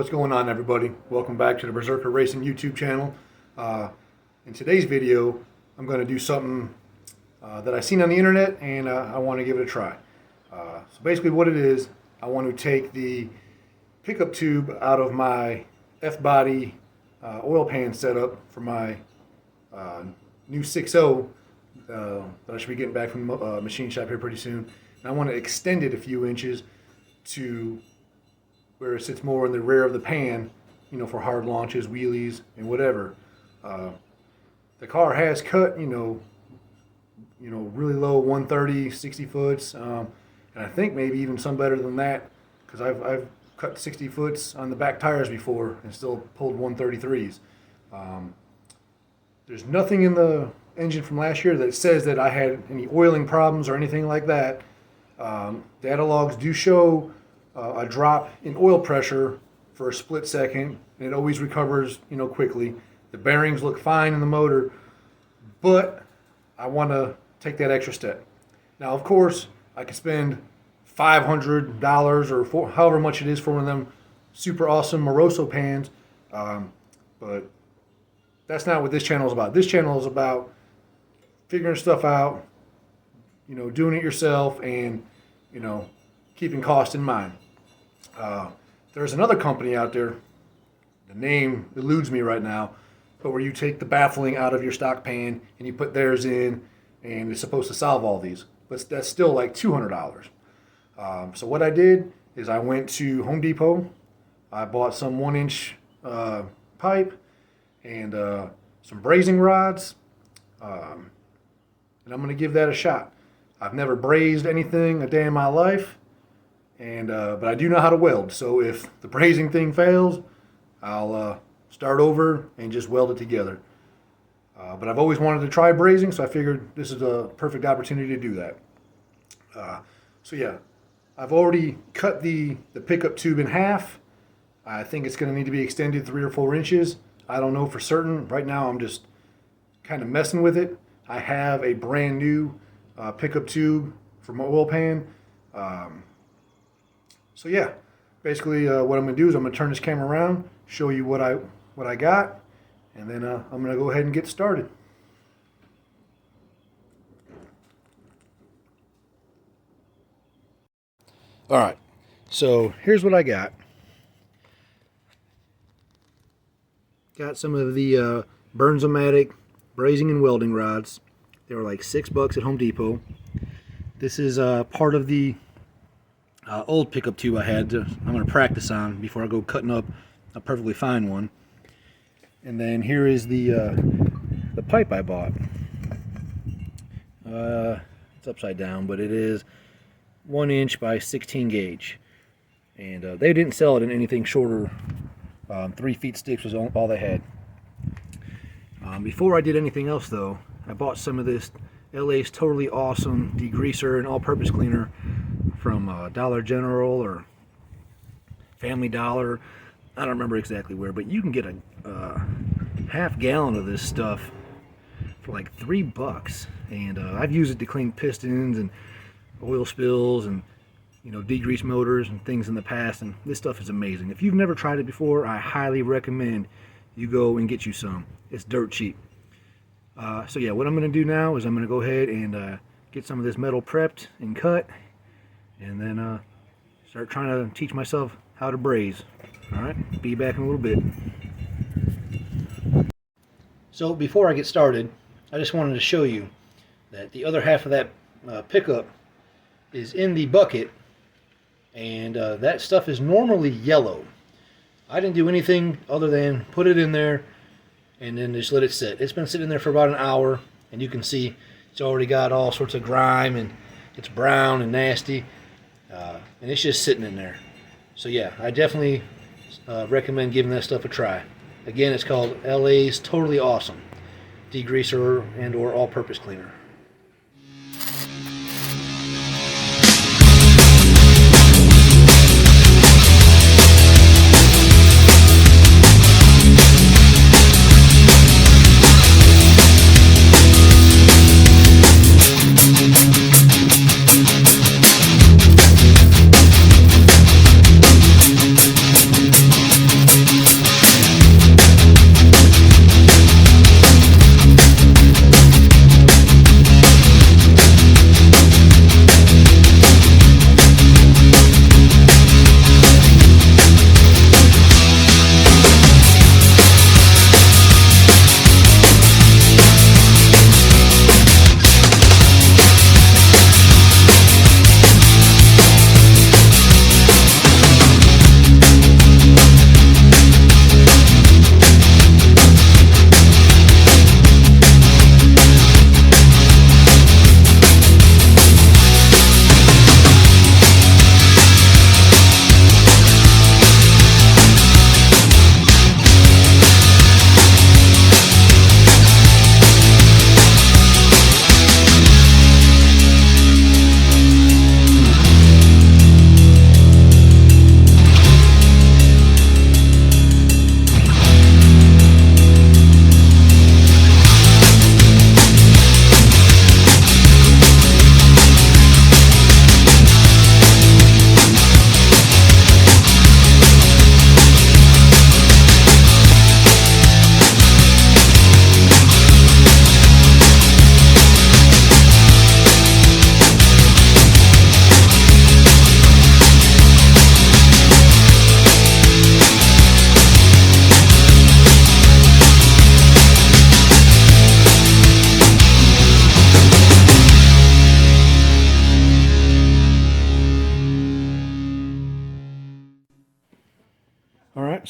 What's going on, everybody? Welcome back to the Berserker Racing YouTube channel. In today's video, I'm going to do something that I've seen on the internet, and I want to give it a try. So basically what it is, I want to take the pickup tube out of my F-body oil pan setup for my new 6.0 that I should be getting back from the machine shop here pretty soon. And I want to extend it a few inches to where it sits more in the rear of the pan, you know, for hard launches, wheelies, and whatever. The car has cut, you know, really low 130, 60 foots, and I think maybe even some better than that, because I've cut 60 foots on the back tires before and still pulled 133s. There's nothing in the engine from last year that says that I had any oiling problems or anything like that. Data logs do show a drop in oil pressure for a split second, and it always recovers, you know, quickly. The bearings look fine in the motor, but I want to take that extra step. Now, of course, I could spend $500 or however much it is for one of them super awesome Moroso pans, but that's not what this channel is about. This channel is about figuring stuff out, you know, doing it yourself, and, you know, keeping cost in mind. There's another company out there, the name eludes me right now, but where you take the baffling out of your stock pan and you put theirs in, and it's supposed to solve all these, but that's still like $200. So what I did is I went to Home Depot, I bought some 1-inch pipe and some brazing rods, and I'm going to give that a shot. I've never brazed anything a day in my life, and but I do know how to weld. So if the brazing thing fails, I'll start over and just weld it together. But I've always wanted to try brazing, so I figured this is a perfect opportunity to do that. So yeah, I've already cut the pickup tube in half. I think it's going to need to be extended 3 or 4 inches. I don't know for certain. Right now I'm just kind of messing with it. I have a brand new pickup tube for my oil pan. So yeah, basically what I'm going to do is I'm going to turn this camera around, show you what I got, and then I'm going to go ahead and get started. All right, so here's what I got. Got some of the Burns-O-Matic brazing and welding rods. They were like $6 at Home Depot. This is part of the old pickup tube I had. I'm going to practice on before I go cutting up a perfectly fine one. And then here is the pipe I bought. It's upside down, but it is 1 inch by 16 gauge. And they didn't sell it in anything shorter. 3 feet sticks was all they had. Before I did anything else though, I bought some of this LA's Totally Awesome degreaser and all-purpose cleaner from Dollar General or Family Dollar. I don't remember exactly where, but you can get a half gallon of this stuff for like $3. And I've used it to clean pistons and oil spills and, you know, degrease motors and things in the past, and this stuff is amazing. If you've never tried it before, I highly recommend you go and get you some. It's dirt cheap. So yeah, what I'm going to do now is I'm going to go ahead and get some of this metal prepped and cut, and then start trying to teach myself how to braze. Alright, be back in a little bit. So before I get started, I just wanted to show you that the other half of that pickup is in the bucket, and that stuff is normally yellow. I didn't do anything other than put it in there and then just let it sit. It's been sitting there for about an hour, and you can see it's already got all sorts of grime, and it's brown and nasty, and it's just sitting in there. So yeah, I definitely recommend giving that stuff a try. Again, it's called LA's Totally Awesome degreaser and or all-purpose cleaner.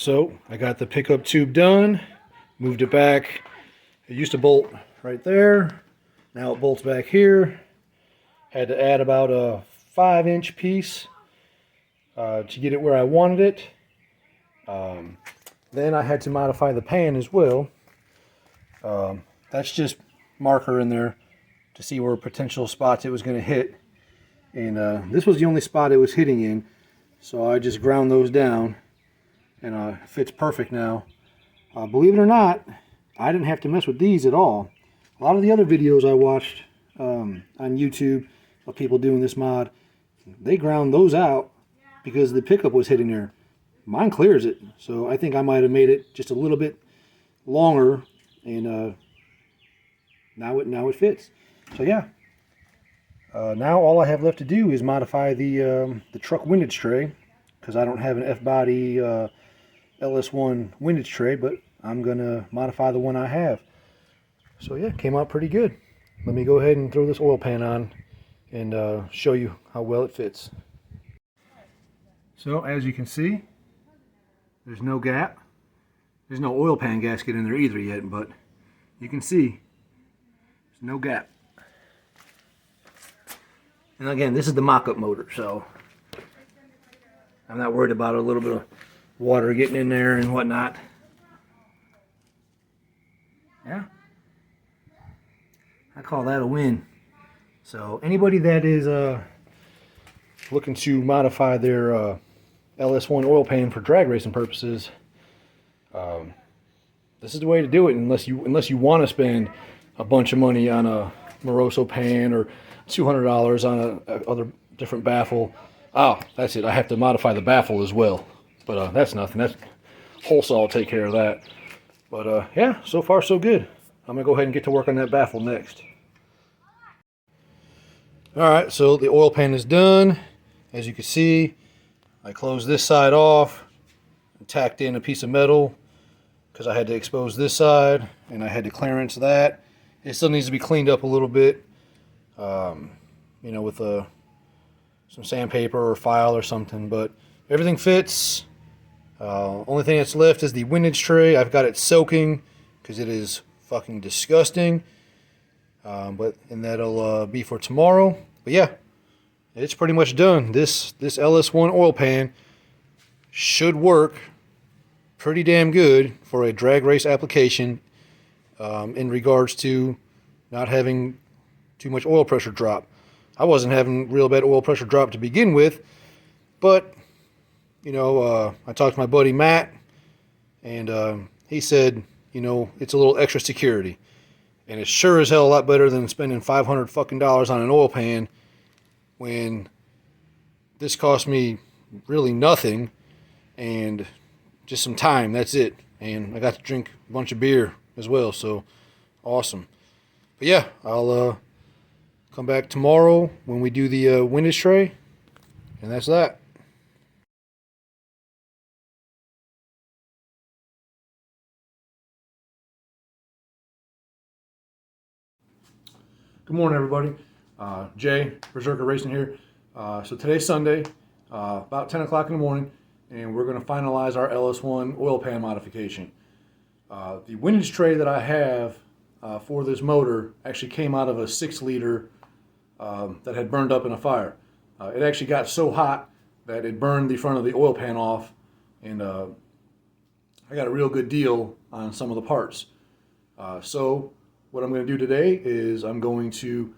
So I got the pickup tube done, moved it back. It used to bolt right there. Now it bolts back here. Had to add about a 5-inch piece to get it where I wanted it. Then I had to modify the pan as well. That's just marker in there to see where potential spots it was going to hit. And this was the only spot it was hitting in. So I just ground those down. And it fits perfect now. Believe it or not, I didn't have to mess with these at all. A lot of the other videos I watched on YouTube of people doing this mod, they ground those out because the pickup was hitting there. Mine clears it, so I think I might have made it just a little bit longer, and now it fits. So yeah, now all I have left to do is modify the truck windage tray, because I don't have an F-body LS1 windage tray, but I'm gonna modify the one I have. So yeah, came out pretty good. Let me go ahead and throw this oil pan on and show you how well it fits. So as you can see, there's no gap. There's no oil pan gasket in there either yet, but you can see there's no gap. And again, this is the mock-up motor, so I'm not worried about a little bit of water getting in there and whatnot. Yeah, I call that a win. So anybody that is looking to modify their LS1 oil pan for drag racing purposes, this is the way to do it. Unless you want to spend a bunch of money on a Moroso pan or $200 on a other different baffle. Oh, that's it. I have to modify the baffle as well, but that's nothing. That's wholesale will take care of that. But yeah, so far so good. I'm gonna go ahead and get to work on that baffle next. All right, so the oil pan is done. As you can see, I closed this side off and tacked in a piece of metal because I had to expose this side and I had to clearance that. It still needs to be cleaned up a little bit, you know, with some sandpaper or file or something, but everything fits. Only thing that's left is the windage tray. I've got it soaking because it is fucking disgusting. And that'll be for tomorrow. But yeah, it's pretty much done. This LS1 oil pan should work pretty damn good for a drag race application in regards to not having too much oil pressure drop. I wasn't having real bad oil pressure drop to begin with, but you know, I talked to my buddy Matt, and he said, you know, it's a little extra security. And it's sure as hell a lot better than spending $500 fucking dollars on an oil pan when this cost me really nothing and just some time. That's it. And I got to drink a bunch of beer as well, so awesome. But yeah, I'll come back tomorrow when we do the windage tray, and that's that. Good morning, everybody. Jay, Berserker Racing here. So today's Sunday, about 10 o'clock in the morning, and we're going to finalize our LS1 oil pan modification. The windage tray that I have for this motor actually came out of a 6-liter that had burned up in a fire. It actually got so hot that it burned the front of the oil pan off, and I got a real good deal on some of the parts. So what I'm going to do today is I'm going to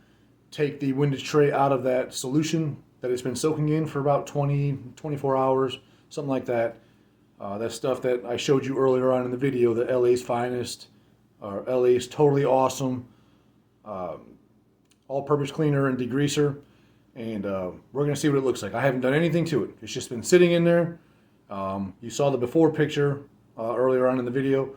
take the windage tray out of that solution that it's been soaking in for about 24 hours, something like that. That stuff that I showed you earlier on in the video, the LA's Finest, or LA's Totally Awesome, all-purpose cleaner and degreaser. And we're going to see what it looks like. I haven't done anything to it. It's just been sitting in there. You saw the before picture earlier on in the video.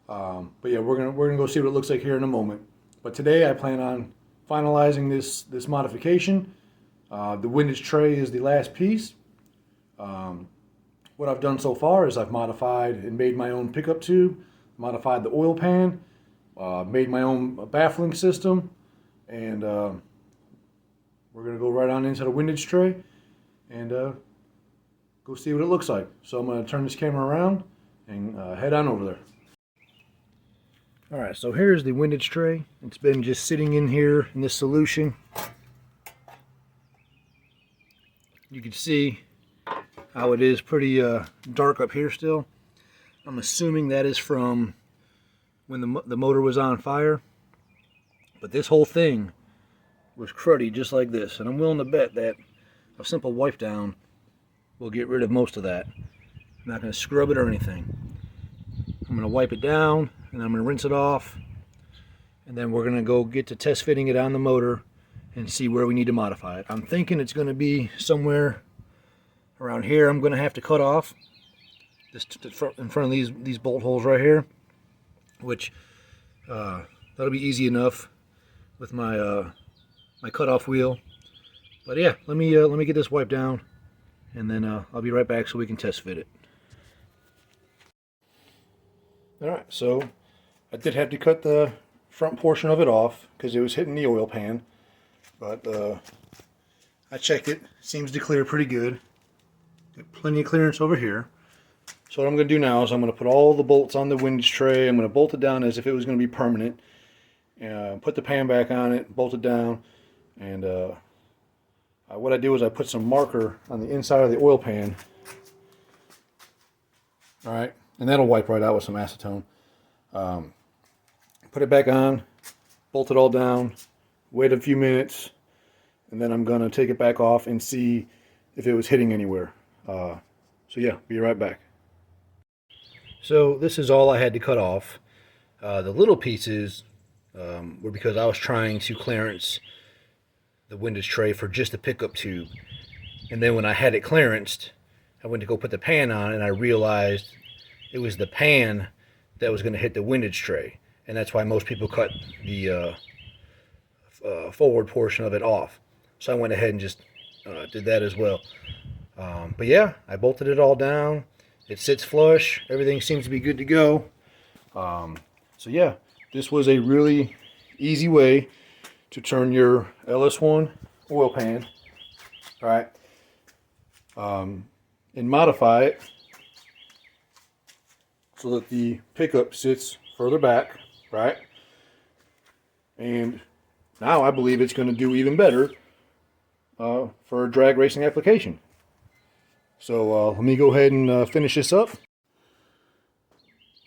But yeah, we're gonna go see what it looks like here in a moment. But today I plan on finalizing this modification. The windage tray is the last piece. What I've done so far is I've modified and made my own pickup tube, modified the oil pan, made my own baffling system, and we're gonna go right on into the windage tray and go see what it looks like. So I'm gonna turn this camera around and head on over there. Alright, so here's the windage tray. It's been just sitting in here in this solution. You can see how it is pretty dark up here still. I'm assuming that is from when the motor was on fire. But this whole thing was cruddy just like this. And I'm willing to bet that a simple wipe down will get rid of most of that. I'm not going to scrub it or anything. I'm going to wipe it down and I'm going to rinse it off. And then we're going to go get to test fitting it on the motor and see where we need to modify it. I'm thinking it's going to be somewhere around here. I'm going to have to cut off this in front of these bolt holes right here, which that'll be easy enough with my my cutoff wheel. But yeah, let me get this wiped down, and then I'll be right back so we can test fit it. All right, so I did have to cut the front portion of it off because it was hitting the oil pan, but I checked it. Seems to clear pretty good. Got plenty of clearance over here. So what I'm going to do now is I'm going to put all the bolts on the windage tray. I'm going to bolt it down as if it was going to be permanent. Put the pan back on it, bolt it down, and what I do is I put some marker on the inside of the oil pan. All right, and that'll wipe right out with some acetone. Put it back on, bolt it all down, wait a few minutes, and then I'm going to take it back off and see if it was hitting anywhere. So yeah, be right back. So this is all I had to cut off. The little pieces were because I was trying to clearance the windage tray for just the pickup tube. And then when I had it clearanced, I went to go put the pan on and I realized it was the pan that was going to hit the windage tray. And that's why most people cut the forward portion of it off. So I went ahead and just did that as well. But yeah, I bolted it all down. It sits flush. Everything seems to be good to go. So yeah, this was a really easy way to turn your LS1 oil pan, all right, and modify it so that the pickup sits further back, right? And now I believe it's going to do even better for a drag racing application. So let me go ahead and finish this up.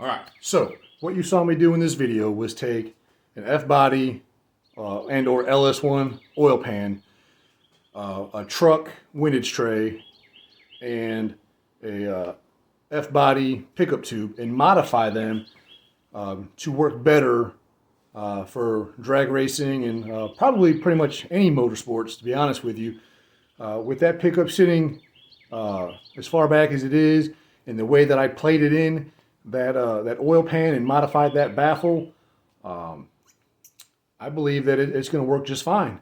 All right, so what you saw me do in this video was take an F-body and or LS1 oil pan, a truck windage tray, and a F-body pickup tube and modify them to work better for drag racing and probably pretty much any motorsports, to be honest with you. With that pickup sitting as far back as it is, and the way that I plated in that oil pan and modified that baffle, I believe that it's going to work just fine.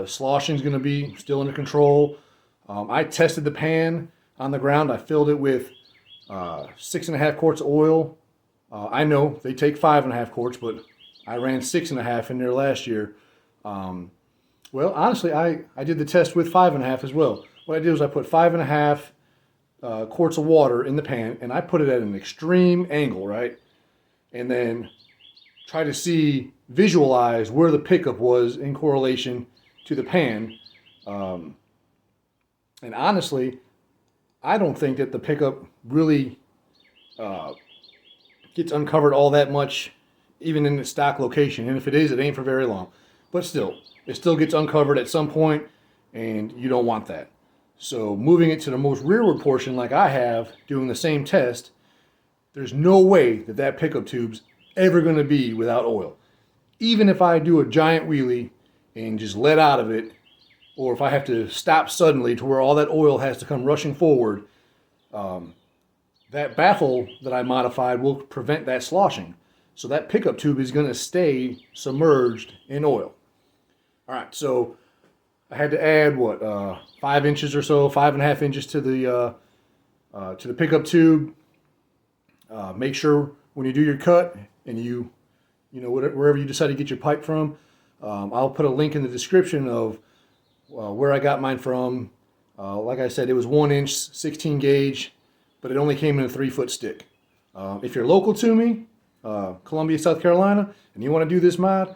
Sloshing is going to be still under control. I tested the pan on the ground. I filled it with 6.5 quarts of oil. I know they take 5.5 quarts, but I ran 6.5 in there last year. Well, honestly, I did the test with 5.5 as well. What I did was I put 5.5 quarts of water in the pan, and I put it at an extreme angle, right? And then try to visualize where the pickup was in correlation to the pan. And honestly, I don't think that the pickup really gets uncovered all that much, even in the stock location. And if it is, it ain't for very long. But still, it still gets uncovered at some point, and you don't want that. So moving it to the most rearward portion like I have, doing the same test, there's no way that that pickup tube's ever going to be without oil. Even if I do a giant wheelie and just let out of it, or if I have to stop suddenly to where all that oil has to come rushing forward, that baffle that I modified will prevent that sloshing. So that pickup tube is going to stay submerged in oil. All right, so I had to add, 5 inches or so, 5.5 inches to the pickup tube. Make sure when you do your cut and you know, wherever you decide to get your pipe from, I'll put a link in the description of where I got mine from. Like I said, it was 1 inch, 16 gauge, but it only came in a 3-foot stick. If you're local to me, Columbia, South Carolina, and you want to do this mod,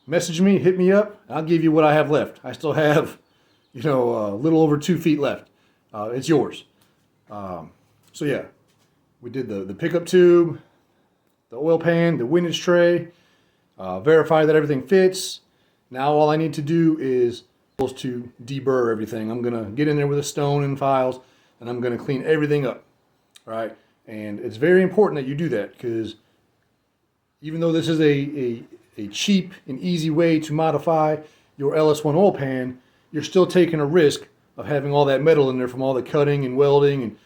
message me, hit me up. I'll give you what I have left. I still have, you know, a little over 2 feet left. It's yours. So yeah, we did the pickup tube, the oil pan, the windage tray, verify that everything fits. Now all I need to do is to deburr everything. I'm gonna get in there with a stone and files, and I'm gonna clean everything up. All right, and it's very important that you do that, because even though this is a cheap and easy way to modify your LS1 oil pan, you're still taking a risk of having all that metal in there from all the cutting and welding and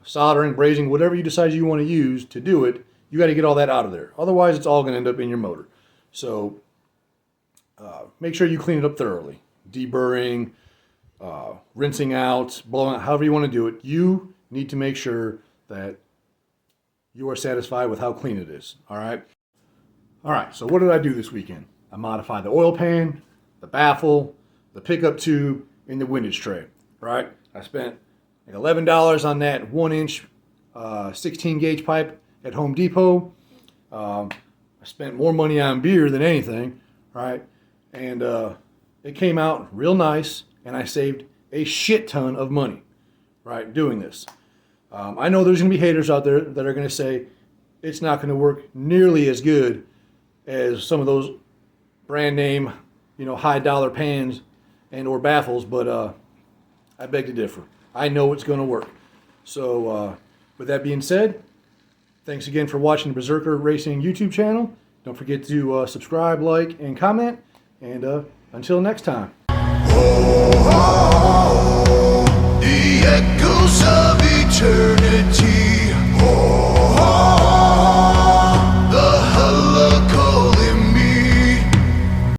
soldering, brazing, whatever you decide you want to use to do it. You got to get all that out of there. Otherwise, it's all going to end up in your motor. So make sure you clean it up thoroughly. Deburring, rinsing out, blowing out, however you want to do it. You need to make sure that you are satisfied with how clean it is. All right. All right. So what did I do this weekend? I modified the oil pan, the baffle, the pickup tube, and the windage tray. Right. I spent like $11 on that 1-inch 16 gauge pipe at Home Depot. I spent more money on beer than anything. Right. And it came out real nice, and I saved a shit ton of money, right, doing this. I know there's going to be haters out there that are going to say it's not going to work nearly as good as some of those brand name, you know, high dollar pans and or baffles, but I beg to differ. I know it's going to work. So with that being said, thanks again for watching the Berserker Racing YouTube channel. Don't forget to subscribe, like, and comment. And until next time. The echoes of eternity.